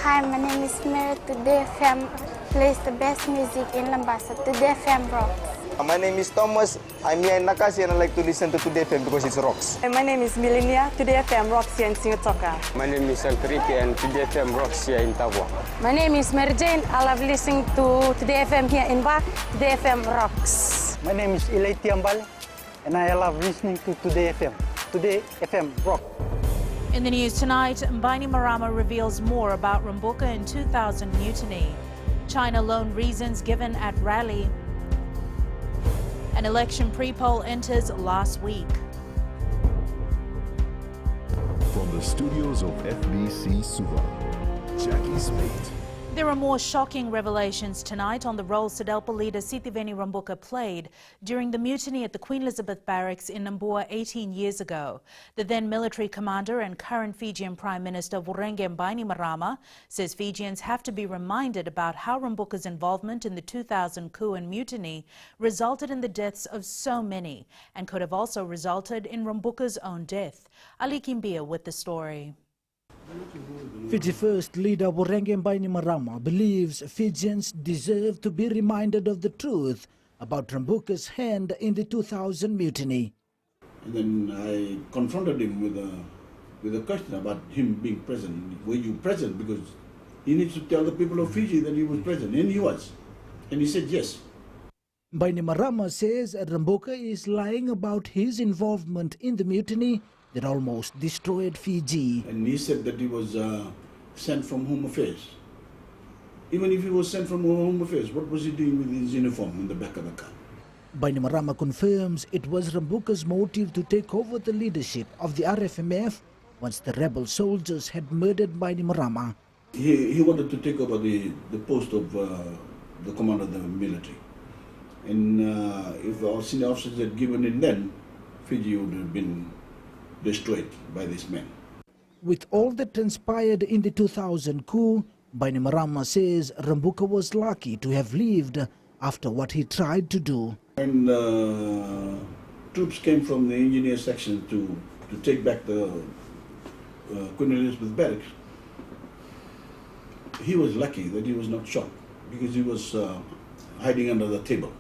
Hi, my name is Mary. Today FM plays the best music in Lambasa. Today FM rocks. My name is Thomas. I'm here in Nakasi and I like to listen to Today FM because it rocks. My name is Milenia. Today FM rocks here in Singatoka. My name is Alkariki and Today FM rocks here in Tabwa. My name is Mary Jane. I love listening to Today FM here in Bak. Today FM rocks. My name is Ilay Tiambal and I love listening to Today FM. Today FM rock. In the news tonight, Bainimarama reveals more about Rabuka in 2000 mutiny. China loan reasons given at rally. An election pre-poll enters last week. From the studios of FBC Suva, Jackie Smith. There are more shocking revelations tonight on the role Sadelpa leader Sitiveni Rabuka played during the mutiny at the Queen Elizabeth Barracks in Namboa 18 years ago. The then military commander and current Fijian Prime Minister Vurenge Bainimarama says Fijians have to be reminded about how Rabuka's involvement in the 2000 coup and mutiny resulted in the deaths of so many and could have also resulted in Rabuka's own death. Ali Kimbia with the story. Fiji First Leader Vurenge Bainimarama believes Fijians deserve to be reminded of the truth about Rabuka's hand in the 2000 mutiny. And then I confronted him with a question about him being present. Were you present? Because he needs to tell the people of Fiji that he was present, and he was. And he said yes. Bainimarama says Rabuka is lying about his involvement in the mutiny that almost destroyed Fiji. And he said that he was sent from Home Affairs. Even if he was sent from Home Affairs, what was he doing with his uniform in the back of the car? Bainimarama confirms it was Rabuka's motive to take over the leadership of the RFMF once the rebel soldiers had murdered Bainimarama. He wanted to take over the post of the commander of the military. And if our senior officers had given in then, Fiji would have been destroyed by this man. With all that transpired in the 2000 coup, Bainimarama says Rabuka was lucky to have lived after what he tried to do. When troops came from the engineer section to take back the Queen Elizabeth Barracks, he was lucky that he was not shot because he was hiding under the table.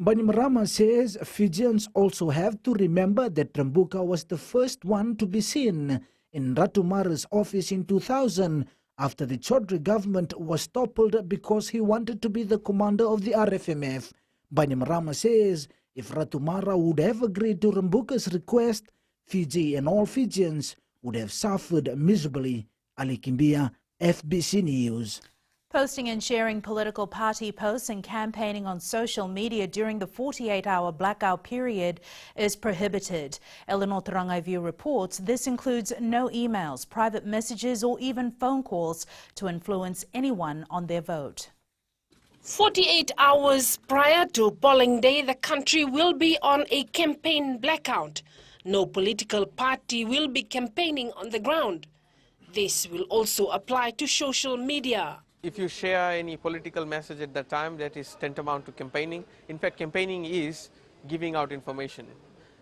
Bainimarama says Fijians also have to remember that Rabuka was the first one to be seen in Ratu Mara's office in 2000 after the Chaudhry government was toppled because he wanted to be the commander of the RFMF. Bainimarama says if Ratu Mara would have agreed to Rabuka's request, Fiji and all Fijians would have suffered miserably. Ali Kimbia, FBC News. Posting and sharing political party posts and campaigning on social media during the 48-hour blackout period is prohibited. Eleanor Tarangaivu reports this includes no emails, private messages or even phone calls to influence anyone on their vote. 48 hours prior to polling day, the country will be on a campaign blackout. No political party will be campaigning on the ground. This will also apply to social media. If you share any political message at that time, that is tantamount to campaigning. In fact, campaigning is giving out information,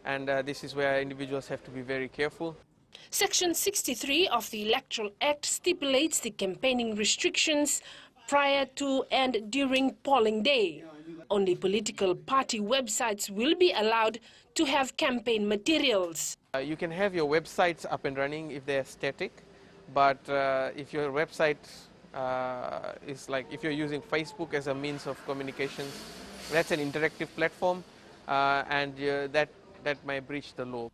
and this is where individuals have to be very careful. Section 63 of the Electoral Act stipulates the campaigning restrictions prior to and during polling day. Only political party websites will be allowed to have campaign materials. You can have your websites up and running if they're static, but if your website is like if you're using Facebook as a means of communication, that's an interactive platform, and that may breach the law.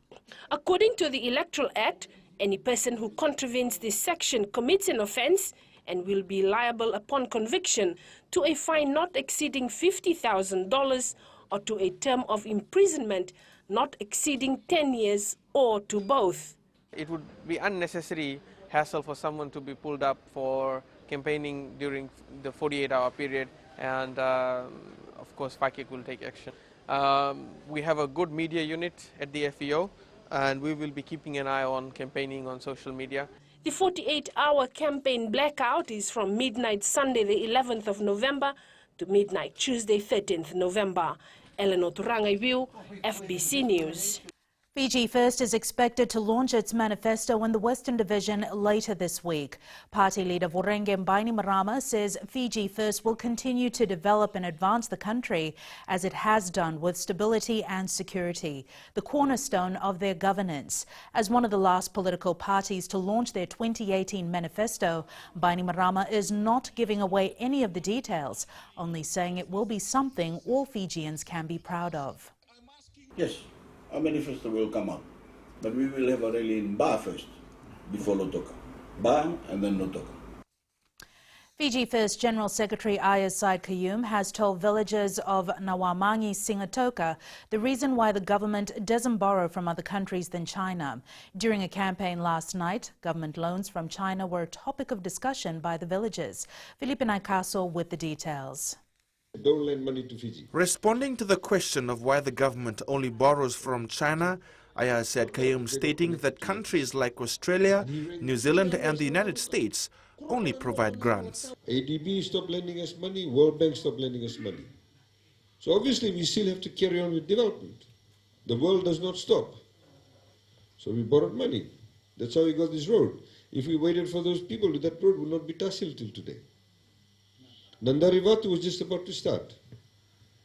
According to the Electoral Act, any person who contravenes this section commits an offence and will be liable upon conviction to a fine not exceeding $50,000 or to a term of imprisonment not exceeding 10 years or to both. It would be unnecessary hassle for someone to be pulled up for campaigning during the 48-hour period, and of course FACIC will take action. We have a good media unit at the FEO, and we will be keeping an eye on campaigning on social media. The 48-hour campaign blackout is from midnight Sunday the 11th of November to midnight Tuesday 13th November. Eleanor Turangaivu, FBC News. Fiji First is expected to launch its manifesto in the Western Division later this week. Party leader Vorenge Bainimarama says Fiji First will continue to develop and advance the country as it has done with stability and security, the cornerstone of their governance. As one of the last political parties to launch their 2018 manifesto, Bainimarama is not giving away any of the details, only saying it will be something all Fijians can be proud of. Yes. Our manifesto will come out, but we will have a rally in Ba first, before Lotoka. Ba and then Lotoka. Fiji First General Secretary Ayaz Said Kayum has told villagers of Nawamangi Singatoka the reason why the government doesn't borrow from other countries than China. During a campaign last night, government loans from China were a topic of discussion by the villagers. Felipe Naikaso with the details. Don't lend money to Fiji. Responding to the question of why the government only borrows from China, Ayaz said Kayum stating that countries like Australia, New Zealand and the United States only provide grants. ADB stopped lending us money, World Bank stopped lending us money. So obviously we still have to carry on with development. The world does not stop. So we borrowed money. That's how we got this road. If we waited for those people, that road would not be tassil till today. Nandarivatu was just about to start.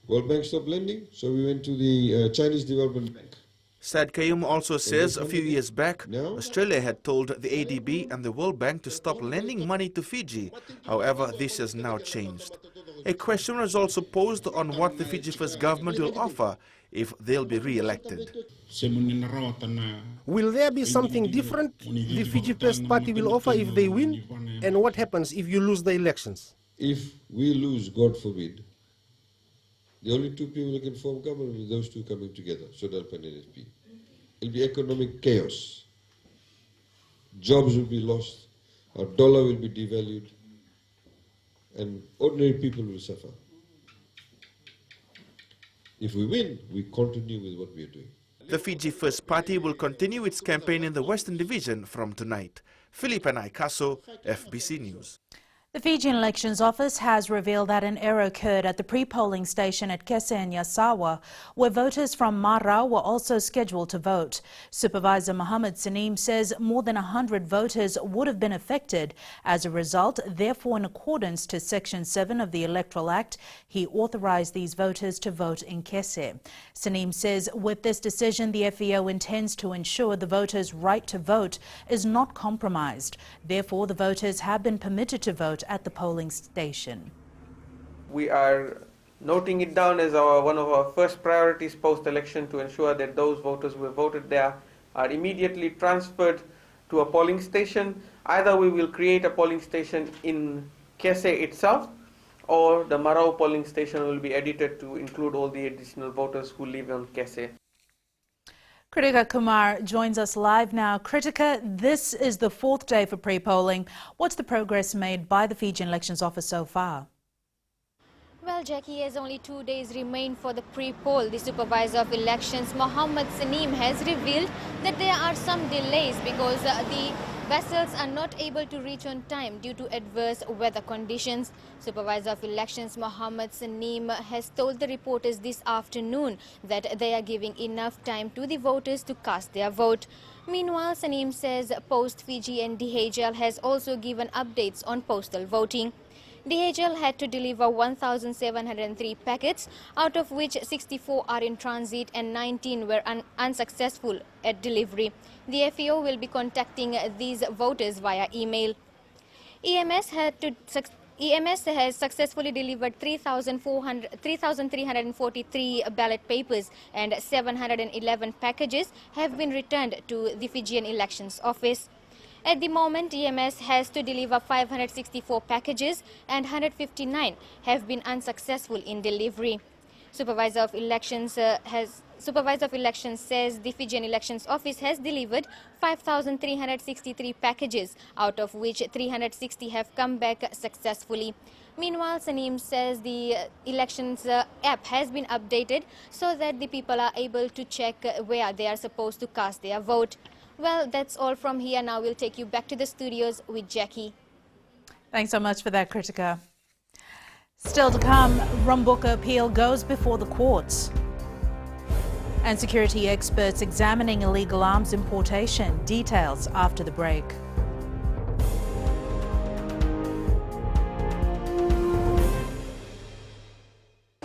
World Bank stopped lending, so we went to the Chinese Development Bank. Said Kayum also says a few years back, Australia had told the ADB and the World Bank to stop lending money to Fiji. However, this has now changed. A question was also posed on what the Fiji First government will offer if they'll be re-elected. Will there be something different the Fiji First party will offer if they win? And what happens if you lose the elections? If we lose, God forbid, the only two people who can form government will be those two coming together, SODALP and NFP. It will be economic chaos. Jobs will be lost, our dollar will be devalued, and ordinary people will suffer. If we win, we continue with what we are doing. The Fiji First Party will continue its campaign in the Western Division from tonight. Felipe Naikaso, FBC News. The Fijian Elections Office has revealed that an error occurred at the pre-polling station at Kese and Yasawa, where voters from Mara were also scheduled to vote. Supervisor Mohammed Saneem says more than 100 voters would have been affected. As a result, therefore, in accordance to Section 7 of the Electoral Act, he authorized these voters to vote in Kese. Saneem says with this decision, the FEO intends to ensure the voters' right to vote is not compromised. Therefore, the voters have been permitted to vote at the polling station. We are noting it down as one of our first priorities post-election to ensure that those voters who have voted there are immediately transferred to a polling station. Either we will create a polling station in Kese itself, or the Marau polling station will be edited to include all the additional voters who live on Kese. Kritika Kumar joins us live now. Kritika, this is the fourth day for pre-polling. What's the progress made by the Fijian Elections Office so far? Well, Jackie, as only 2 days remain for the pre-poll, the Supervisor of Elections, Mohammed Saneem, has revealed that there are some delays because the vessels are not able to reach on time due to adverse weather conditions. Supervisor of Elections Mohammed Saneem has told the reporters this afternoon that they are giving enough time to the voters to cast their vote. Meanwhile, Saneem says Post Fiji and DHL has also given updates on postal voting. DHL had to deliver 1,703 packets, out of which 64 are in transit and 19 were unsuccessful at delivery. The FEO will be contacting these voters via email. EMS has successfully delivered 3,343 ballot papers and 711 packages have been returned to the Fijian Elections Office. At the moment, EMS has to deliver 564 packages and 159 have been unsuccessful in delivery. Supervisor of Elections says the Fijian Elections Office has delivered 5,363 packages, out of which 360 have come back successfully. Meanwhile, Saneem says the elections app has been updated so that the people are able to check where they are supposed to cast their vote. Well, that's all from here. Now we'll take you back to the studios with Jackie. Thanks so much for that, Kritika. Still to come, Rabuka appeal goes before the courts. And security experts examining illegal arms importation. Details after the break.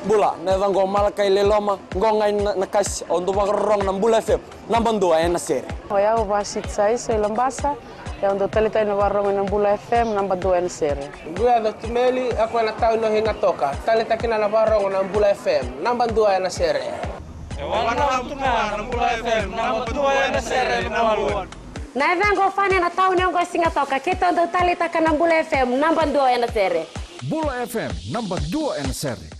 Bula, neva ngomal kay leloma, ngongai nakas untuk makarong ng Bula FM, namban dua na sere. Hoya ubasit sai lambasa, ya untuk talita ina warong ng Bula FM namban dua na sere. Gua do tumeli ako na tao no hinga toka, talita kina na warong ng Bula FM, namban dua na sere. Wana tuma ng Bula FM, namban dua na sere nawaluan. Neva ngofanya na tao ne ngo singa toka, kita untuk talita kana Bula FM namban dua na sere. Bula FM namban dua na sere.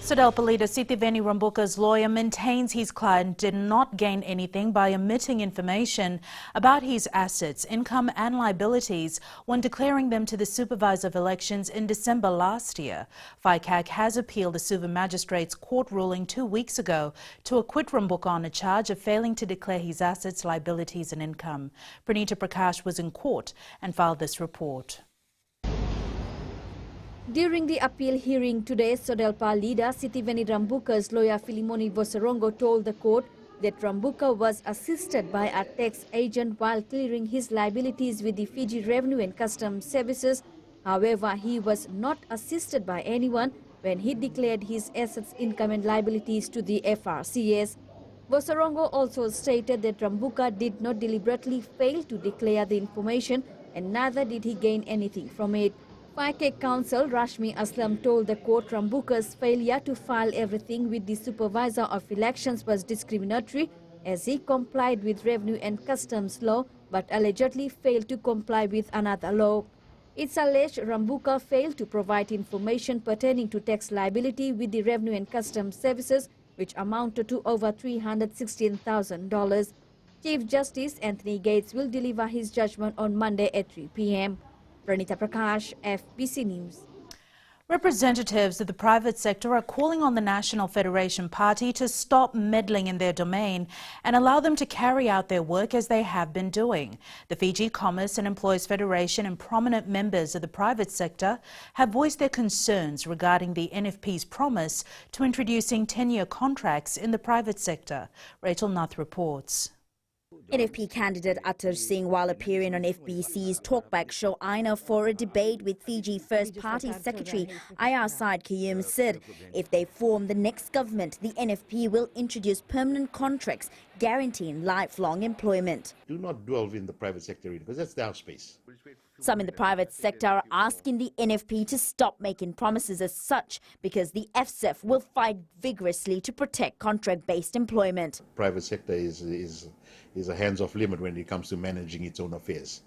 SODELPA leader Sitiveni Rambuka's lawyer maintains his client did not gain anything by omitting information about his assets, income and liabilities when declaring them to the Supervisor of Elections in December last year. FICAC has appealed the Suva Magistrates Court ruling 2 weeks ago to acquit Rambuka on a charge of failing to declare his assets, liabilities and income. Pranita Prakash was in court and filed this report. During the appeal hearing today, SODELPA leader Sitiveni Rambuka's lawyer Filimoni Vosarongo told the court that Rambuka was assisted by a tax agent while clearing his liabilities with the Fiji Revenue and Customs Services. However, he was not assisted by anyone when he declared his assets, income and liabilities to the FRCS. Vosarongo also stated that Rambuka did not deliberately fail to declare the information and neither did he gain anything from it. FICAC counsel Rashmi Aslam told the court Rambuka's failure to file everything with the Supervisor of Elections was discriminatory as he complied with Revenue and Customs law but allegedly failed to comply with another law. It's alleged Rambuka failed to provide information pertaining to tax liability with the Revenue and Customs Services, which amounted to over $316,000. Chief Justice Anthony Gates will deliver his judgment on Monday at 3 p.m. Pranita Prakash, FBC News. Representatives of the private sector are calling on the National Federation Party to stop meddling in their domain and allow them to carry out their work as they have been doing. The Fiji Commerce and Employees Federation and prominent members of the private sector have voiced their concerns regarding the NFP's promise to introducing 10-year contracts in the private sector. Rachel Nath reports. NFP candidate Atar Singh, while appearing on FBC's talkback show Aina for a debate with Fiji First Party Secretary IR Said Kayum, said if they form the next government, the NFP will introduce permanent contracts guaranteeing lifelong employment. Do not dwell in the private sector because that's their space. Some in the private sector are asking the NFP to stop making promises as such because the FSEF will fight vigorously to protect contract-based employment. Private sector is a hands-off limit when it comes to managing its own affairs.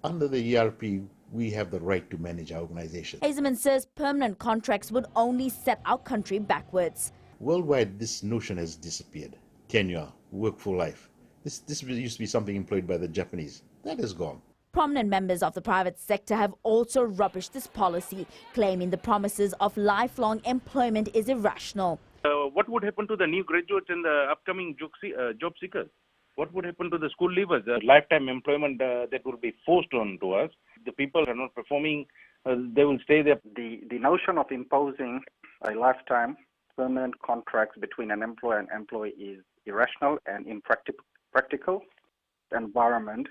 Under the ERP, we have the right to manage our organization. Hazeman says permanent contracts would only set our country backwards. Worldwide, this notion has disappeared. Tenure, work for life. This used to be something employed by the Japanese. That is gone. Prominent members of the private sector have also rubbished this policy, claiming the promises of lifelong employment is irrational. What would happen to the new graduates and the upcoming job seekers? What would happen to the school leavers? Lifetime employment that will be forced on to us. The people are not performing, they will stay there. The notion of imposing a lifetime permanent contracts between an employer and employee is irrational and impractical. The environment,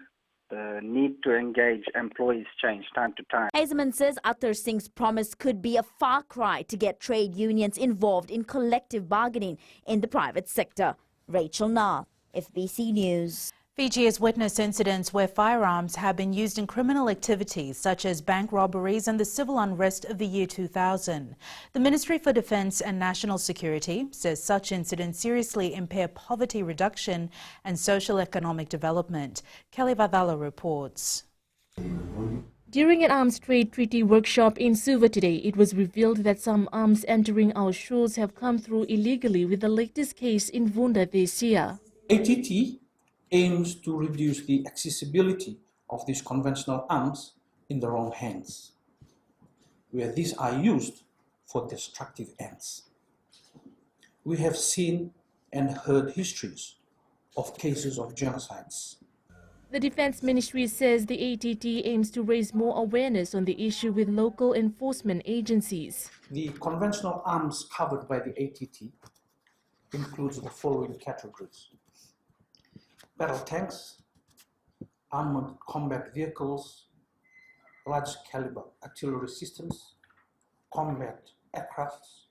the need to engage employees change time to time. Hazeman says Atar Singh's promise could be a far cry to get trade unions involved in collective bargaining in the private sector. Rachel Nath, FBC News. Fiji has witnessed incidents where firearms have been used in criminal activities such as bank robberies and the civil unrest of the year 2000. The Ministry for Defence and National Security says such incidents seriously impair poverty reduction and social economic development. Kelly Vadala reports. During an arms trade treaty workshop in Suva today, it was revealed that some arms entering our shores have come through illegally, with the latest case in Vunda this year. ATT aims to reduce the accessibility of these conventional arms in the wrong hands, where these are used for destructive ends. We have seen and heard histories of cases of genocides. The Defense Ministry says the ATT aims to raise more awareness on the issue with local enforcement agencies. The conventional arms covered by the ATT includes the following categories: battle tanks, armored combat vehicles, large caliber artillery systems, combat aircrafts,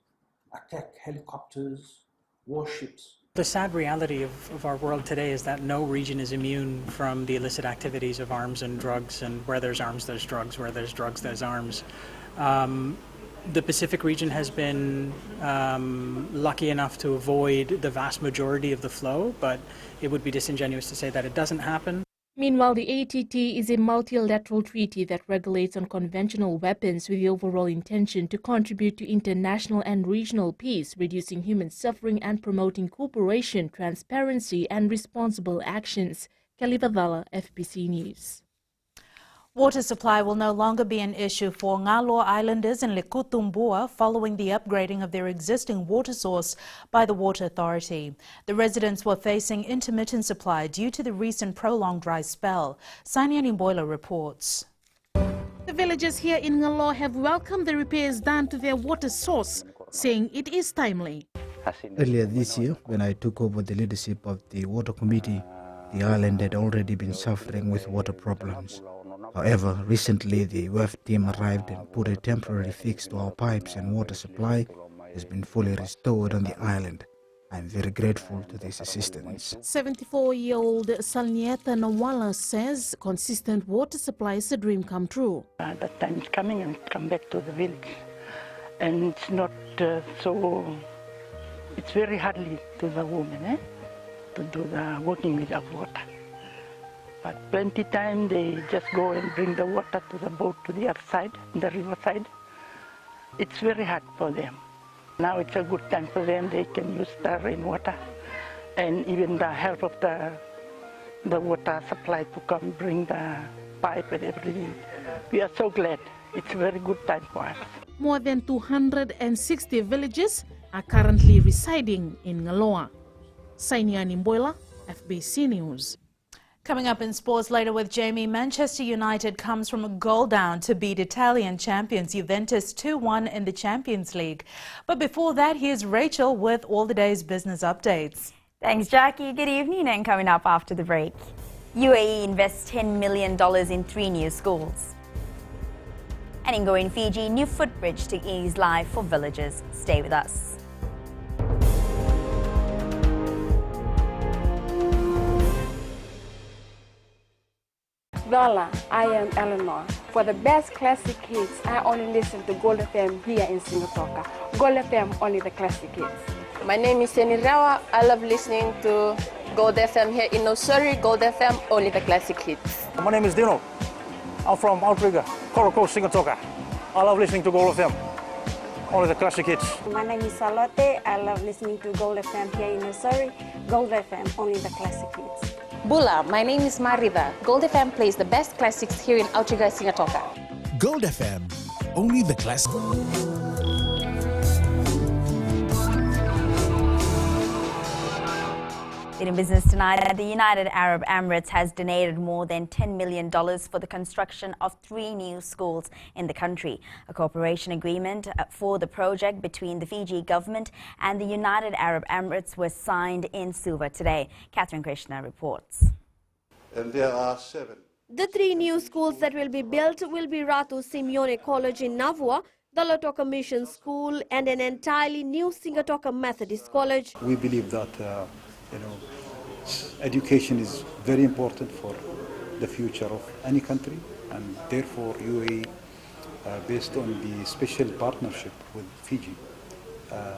attack helicopters, warships. The sad reality of our world today is that no region is immune from the illicit activities of arms and drugs, and where there's arms, there's drugs, where there's drugs, there's arms. The Pacific region has been lucky enough to avoid the vast majority of the flow, but it would be disingenuous to say that it doesn't happen. Meanwhile, the ATT is a multilateral treaty that regulates unconventional weapons with the overall intention to contribute to international and regional peace, reducing human suffering and promoting cooperation, transparency and responsible actions. Kelly Badala, FBC News. Water supply will no longer be an issue for Ngalo Islanders in Lekutumbua following the upgrading of their existing water source by the Water Authority. The residents were facing intermittent supply due to the recent prolonged dry spell. Saniani Boiler reports. The villagers here in Ngalo have welcomed the repairs done to their water source, saying it is timely. Earlier this year, when I took over the leadership of the water committee, the island had already been suffering with water problems. However, recently the WEF team arrived and put a temporary fix to our pipes, and water supply has been fully restored on the island. I am very grateful to this assistance. 74-year-old Salnieta Nawala says consistent water supply is a dream come true. That time is coming and come back to the village. And it's not it's very hardly to the women to do the working without water. But plenty time they just go and bring the water to the boat to the other side, the river side. It's very hard for them. Now it's a good time for them. They can use the rainwater and even the help of the water supply to come bring the pipe and everything. We are so glad. It's a very good time for us. More than 260 villages are currently residing in Ngaloa. Sainiani Mboila, FBC News. Coming up in sports later with Jamie, Manchester United comes from a goal down to beat Italian champions Juventus 2-1 in the Champions League. But before that, here's Rachel with all the day's business updates. Thanks, Jackie. Good evening, and coming up after the break. UAE invests $10 million in 3 new schools. And in Fiji, new footbridge to ease life for villagers. Stay with us. Lola, I am Eleanor. For the best classic hits, I only listen to Gold FM here in Singapore. Gold FM, only the classic hits. My name is Seni Rawa. I love listening to Gold FM here in Nosuri. Gold FM, only the classic hits. My name is Dino. I'm from Outrigger, Coral Coast, Singapore. I love listening to Gold FM, only the classic hits. My name is Salote. I love listening to Gold FM here in Nosuri. Gold FM, only the classic hits. Bula, my name is Marida. Gold FM plays the best classics here in Outrigger, Singapore. Gold FM, only the classic. In business tonight, the United Arab Emirates has donated more than $10 million for the construction of 3 new schools in the country. A cooperation agreement for the project between the Fiji government and the United Arab Emirates was signed in Suva today. Catherine Krishna reports. And there are 7. The 3 new schools that will be built will be Ratu Simeone College in Navua, the Lotoka Mission School, and an entirely new Singatoka Methodist College. We believe that education is very important for the future of any country, and therefore UAE, based on the special partnership with Fiji,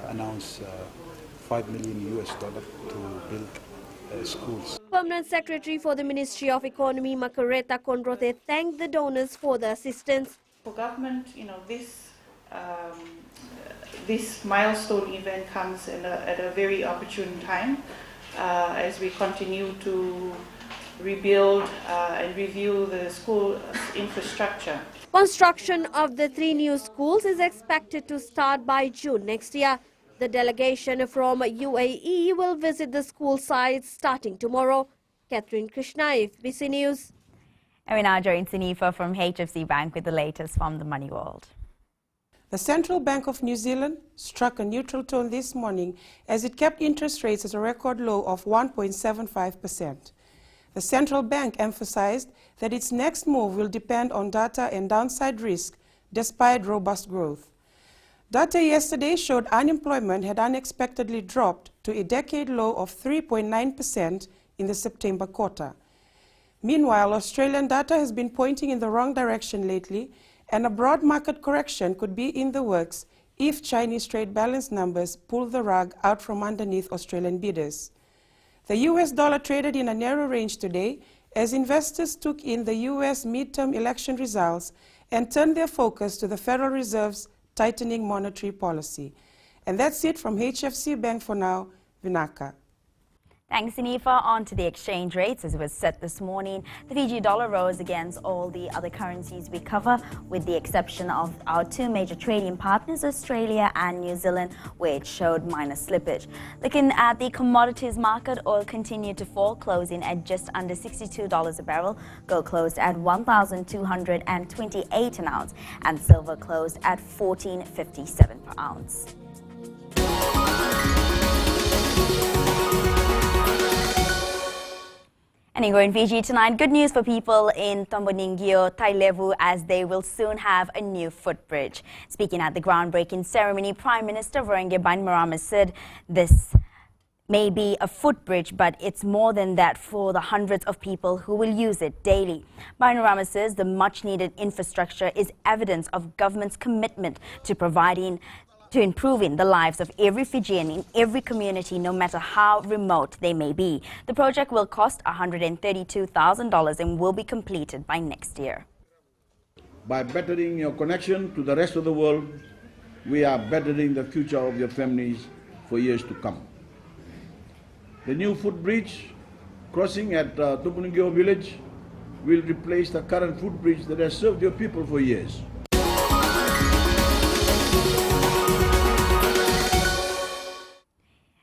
announced $5 million to build schools. Permanent Secretary for the Ministry of Economy, Makareta Kondrothe, thanked the donors for the assistance. For government, this milestone event comes at a very opportune time. As we continue to rebuild and review the school infrastructure. Construction of the 3 new schools is expected to start by June next year. The delegation from UAE will visit the school sites starting tomorrow. Catherine Krishna, FBC News. And we now join Sinifa from HFC Bank with the latest from the money world. The Central Bank of New Zealand struck a neutral tone this morning as it kept interest rates at a record low of 1.75%. The central bank emphasized that its next move will depend on data and downside risk despite robust growth. Data yesterday showed unemployment had unexpectedly dropped to a decade low of 3.9% in the September quarter. Meanwhile, Australian data has been pointing in the wrong direction lately, and a broad market correction could be in the works if Chinese trade balance numbers pull the rug out from underneath Australian bidders. The US dollar traded in a narrow range today as investors took in the US midterm election results and turned their focus to the Federal Reserve's tightening monetary policy. And that's it from HFC Bank for now. Vinaka. Thanks, Sinifa. On to the exchange rates. As it was set this morning, the Fiji dollar rose against all the other currencies we cover, with the exception of our two major trading partners, Australia and New Zealand, which showed minor slippage. Looking at the commodities market, oil continued to fall, closing at just under $62 a barrel. Gold closed at $1,228 an ounce, and silver closed at $14.57 per ounce. And in Fiji tonight, good news for people in Tomboningio, Tailevu, as they will soon have a new footbridge. Speaking at the groundbreaking ceremony, Prime Minister Vorenke Bainimarama said this may be a footbridge, but it's more than that for the hundreds of people who will use it daily. Bainimarama says the much-needed infrastructure is evidence of government's commitment to improving the lives of every Fijian in every community, no matter how remote they may be. The project will cost $132,000 and will be completed by next year. By bettering your connection to the rest of the world, we are bettering the future of your families for years to come. The new footbridge crossing at Tomboningio village will replace the current footbridge that has served your people for years.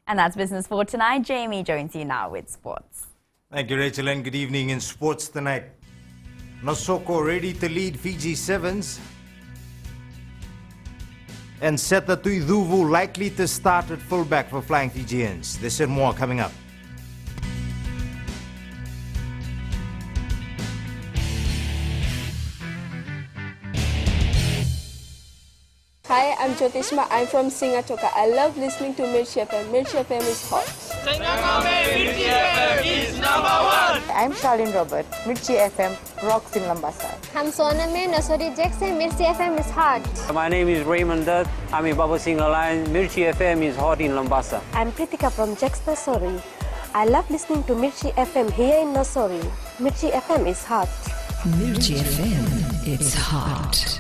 And that's business for tonight. Jamie joins you now with sports. Thank you, Rachel, and good evening in sports tonight. Nosoko ready to lead Fiji Sevens. And Seta Tuiduvu likely to start at fullback for Flying Fijians. This and more coming up. Hi, I'm Jyotishma. I'm from Singatoka. I love listening to Mirchi FM. Mirchi FM is hot. Mirchi FM is #1. I'm Charlene Robert. Mirchi FM rocks in Lambasa. I'm Soname Nasori Jackson. Mirchi FM is hot. My name is Raymond Dutt. I'm in Baba Singh Alliance. Mirchi FM is hot in Lambasa. I'm Pritika from Jax Nasori. I love listening to Mirchi FM here in Nasori. Mirchi FM is hot. Mirchi FM, it's hot.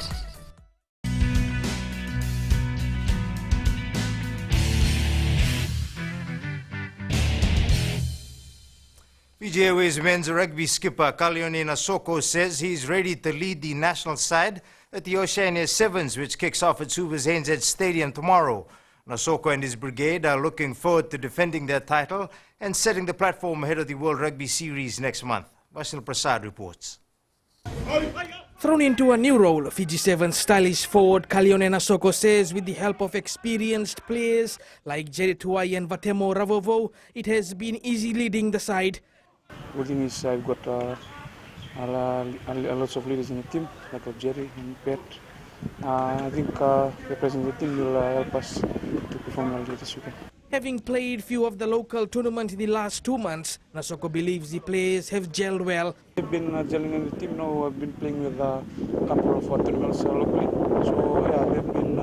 Fiji Airways men's rugby skipper Kalione Nasoko says he's ready to lead the national side at the Oceania Sevens, which kicks off at Subas NZ Stadium tomorrow. Nasoko and his brigade are looking forward to defending their title and setting the platform ahead of the World Rugby Series next month. Vasil Prasad reports. Thrown into a new role, Fiji Sevens stylish forward Kalione Nasoko says with the help of experienced players like Jerry Tuai and Vatemo Ravovo, it has been easy leading the side. Good thing is I've got lots of leaders in the team, like Jerry and Pat. I think the president of the team will help us to perform well this weekend. Having played few of the local tournaments in the last 2 months, Nasoko believes the players have gelled well. I've been gelling in the team now. I've been playing with a couple of tournaments locally. So yeah, they've been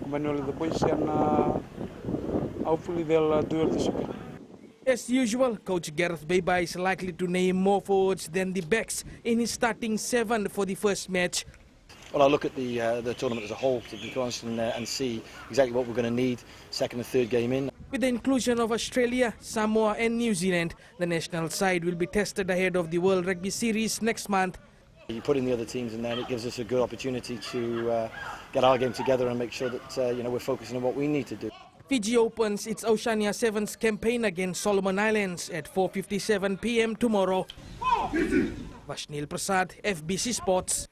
combining well with the boys, and hopefully they'll do it this weekend. As usual, Coach Gareth Beiba is likely to name more forwards than the backs in his starting 7 for the first match. Well, I look at the tournament as a whole, to be honest, and see exactly what we're going to need second and third game in. With the inclusion of Australia, Samoa and New Zealand, the national side will be tested ahead of the World Rugby Series next month. You put in the other teams in there, and it gives us a good opportunity to get our game together and make sure that we're focusing on what we need to do. Fiji opens its Oceania Sevens campaign against Solomon Islands at 4:57 p.m. tomorrow. Vashnil Prasad, FBC Sports.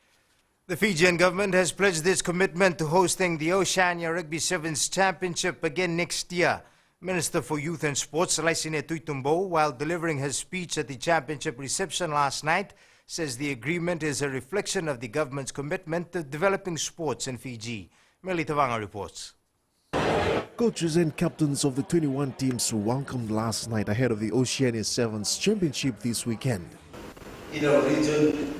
The Fijian government has pledged its commitment to hosting the Oceania Rugby Sevens Championship again next year. Minister for Youth and Sports, Laisine Tuitumbo, while delivering his speech at the championship reception last night, says the agreement is a reflection of the government's commitment to developing sports in Fiji. Meli Tavanga reports. Coaches and captains of the 21 teams welcomed last night ahead of the Oceania Sevens Championship this weekend. In our region,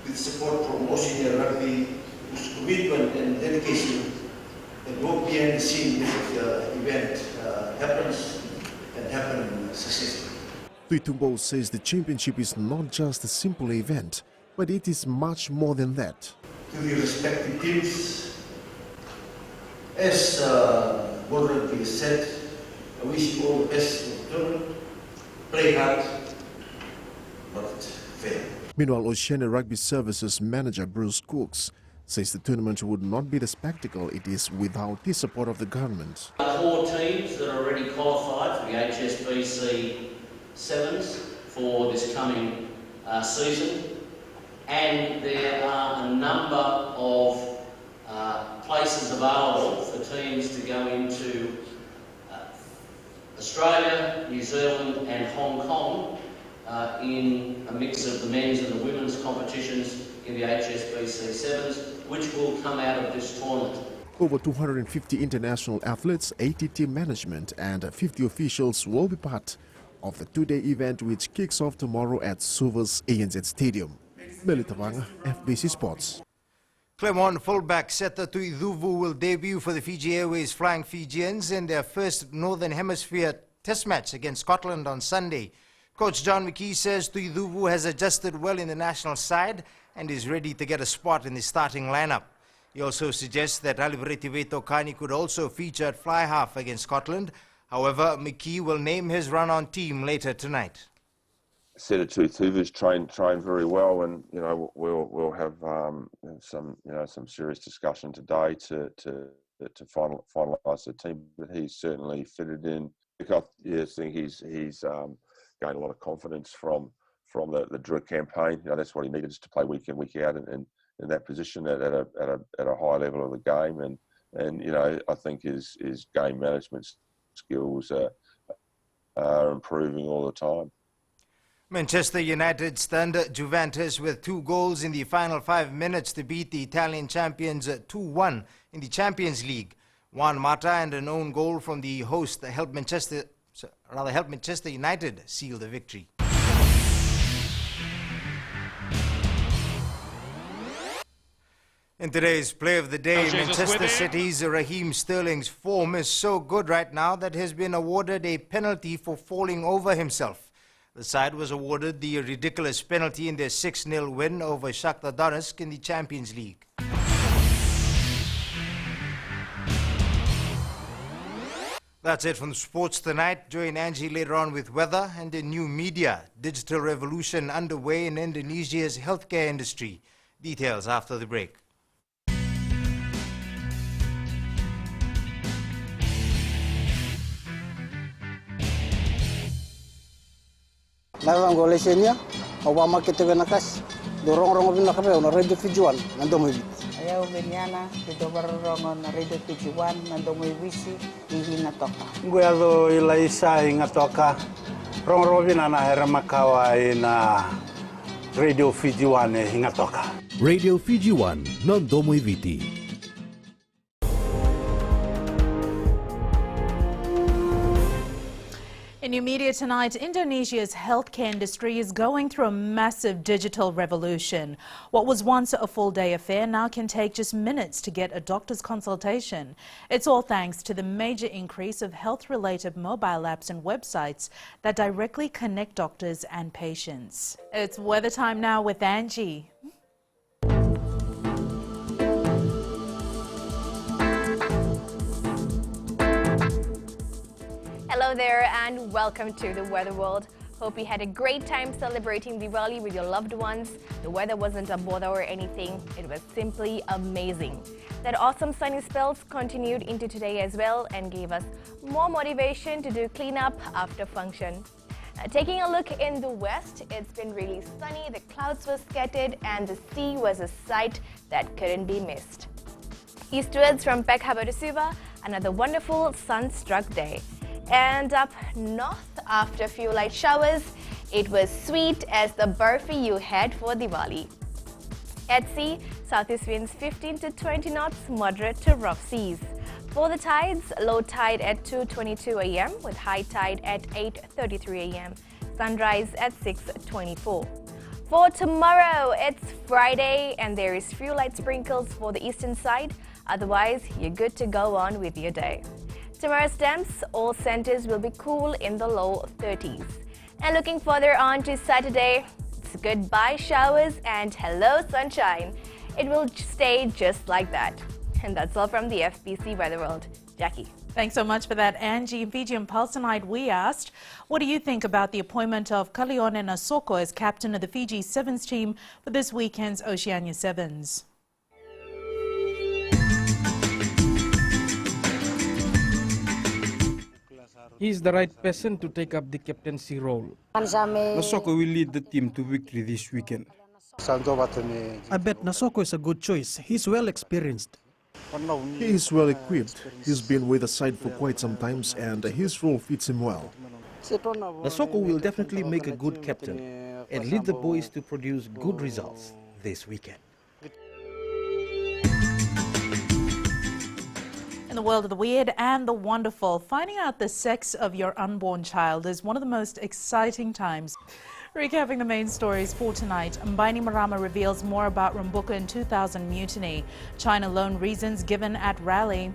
with support from Oceania Rugby, whose commitment and dedication and work behind the scenes of the event happens and happen successfully. Tuitumbo says the championship is not just a simple event, but it is much more than that. To the respective teams, as already said, I wish you all the best for the tournament. Play hard, but fair. Meanwhile, Oceania Rugby Services manager Bruce Cooks says the tournament would not be the spectacle it is without the support of the government. 4 teams that are already qualified for the HSBC Sevens for this coming season, and there are a number of places available for teams to go into Australia, New Zealand and Hong Kong in a mix of the men's and the women's competitions in the HSBC Sevens, which will come out of this tournament. Over 250 international athletes, 80 team management and 50 officials will be part of the 2-day event which kicks off tomorrow at Suva's ANZ Stadium. Meli Tavanga, FBC Sports. Clermont fullback Seta Tuiduvu will debut for the Fiji Airways Flying Fijians in their first Northern Hemisphere Test match against Scotland on Sunday. Coach John McKee says Tuiduvu has adjusted well in the national side and is ready to get a spot in the starting lineup. He also suggests that Alibretiveto Kani could also feature at fly half against Scotland. However, McKee will name his run-on team later tonight. Seta Tuiduvu's trained very well, and we'll have some serious discussion today to finalise the team. But he's certainly fitted in. I think he's gained a lot of confidence from the Drew campaign. That's what he needed, just to play week in, week out, and in that position at a high level of the game. And I think his game management skills are improving all the time. Manchester United stunned Juventus with 2 goals in the final 5 minutes to beat the Italian champions 2-1 in the Champions League. Juan Mata and an own goal from the host helped Manchester United seal the victory. In today's play of the day, Manchester City's Raheem Sterling's form is so good right now that he has been awarded a penalty for falling over himself. The side was awarded the ridiculous penalty in their 6-0 win over Shakhtar Donetsk in the Champions League. That's it from sports tonight. Join Angie later on with weather and the new media. Digital revolution underway in Indonesia's healthcare industry. Details after the break. Lawan golesenya, Obama kita nakas, dorong bin nakape, na radio Fijuan, nandong may Ayaw binyana, dito barongon na radio Fijuan, nandong may wisi, hinatoka. Guado ilaisa hingatoka, rong binana era makawa na radio Fijuan hingatoka. Radio Fijuan, nandong may viti. In new media tonight, Indonesia's healthcare industry is going through a massive digital revolution. What was once a full-day affair now can take just minutes to get a doctor's consultation. It's all thanks to the major increase of health-related mobile apps and websites that directly connect doctors and patients. It's weather time now with Angie. Hello there and welcome to the Weather World. Hope you had a great time celebrating Diwali with your loved ones. The weather wasn't a bother or anything. It was simply amazing. That awesome sunny spells continued into today as well and gave us more motivation to do cleanup after function. Taking a look in the west, it's been really sunny, the clouds were scattered and the sea was a sight that couldn't be missed. Eastwards from Pek Harbor to Suva, another wonderful sun-struck day. And up north, after a few light showers, it was sweet as the burfi you had for Diwali. At sea, southeast winds 15 to 20 knots, moderate to rough seas. For the tides, low tide at 2:22 a.m. with high tide at 8:33 a.m. Sunrise at 6:24. For tomorrow, it's Friday and there is few light sprinkles for the eastern side. Otherwise, you're good to go on with your day. Tomorrow's temps, all centers will be cool in the low 30s. And looking further on to Saturday, it's goodbye showers and hello sunshine. It will stay just like that. And that's all from the FBC Weather World. Jackie. Thanks so much for that, Angie. In Fiji and Pulse tonight, we asked, what do you think about the appointment of Kalione Nasoko as captain of the Fiji Sevens team for this weekend's Oceania Sevens? He is the right person to take up the captaincy role. Nasoko will lead the team to victory this weekend. I bet Nasoko is a good choice. He's well experienced. He is well equipped. He's been with the side for quite some time and his role fits him well. Nasoko will definitely make a good captain and lead the boys to produce good results this weekend. In the world of the weird and the wonderful, finding out the sex of your unborn child is one of the most exciting times. Recapping the main stories for tonight, Mbaini Marama reveals more about Rabuka in 2000 mutiny, China lone reasons given at rally.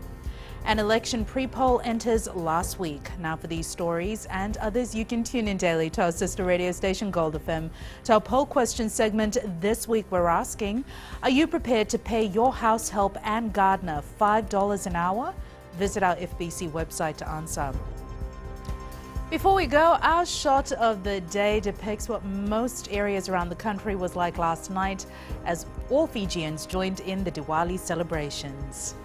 An election pre-poll enters last week. Now for these stories and others, you can tune in daily to our sister radio station Gold FM. To our poll question segment this week, we're asking, are you prepared to pay your house help and gardener $5 an hour? Visit our FBC website to answer. Before we go, our shot of the day depicts what most areas around the country was like last night as all Fijians joined in the Diwali celebrations.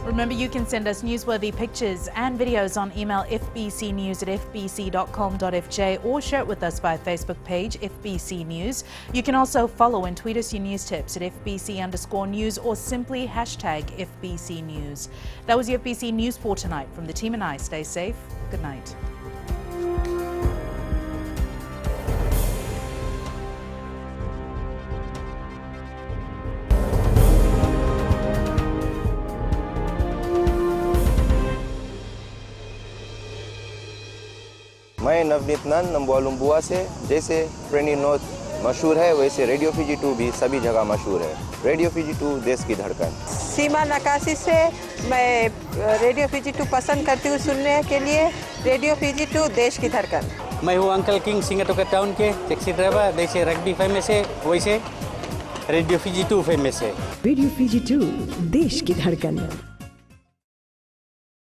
Remember, you can send us newsworthy pictures and videos on email fbcnews@fbc.com.fj or share it with us via Facebook page FBC News. You can also follow and tweet us your news tips at FBC_news or simply hashtag FBC News. That was the FBC News for tonight. From the team and I, stay safe. Good night. मैं नवनीत नंद नंबुआ लुम्बुआ से जैसे trainee north मशहूर है वैसे radio Fiji 2 भी सभी जगह मशहूर है। रेडियो फिजी 2 देश की धड़कन। सीमा नकाशी से मैं रेडियो फिजी 2 पसंद करती हूँ सुनने के लिए। रेडियो फिजी 2 देश की धड़कन। मैं हूँ अंकल किंग सिंगाटोका टाउन के टैक्सी ड्राइवर। जैसे रग्बी फेमस है वैसे रेडियो फिजी 2 फेमस है। रेडियो फिजी 2 देश की धड़कन।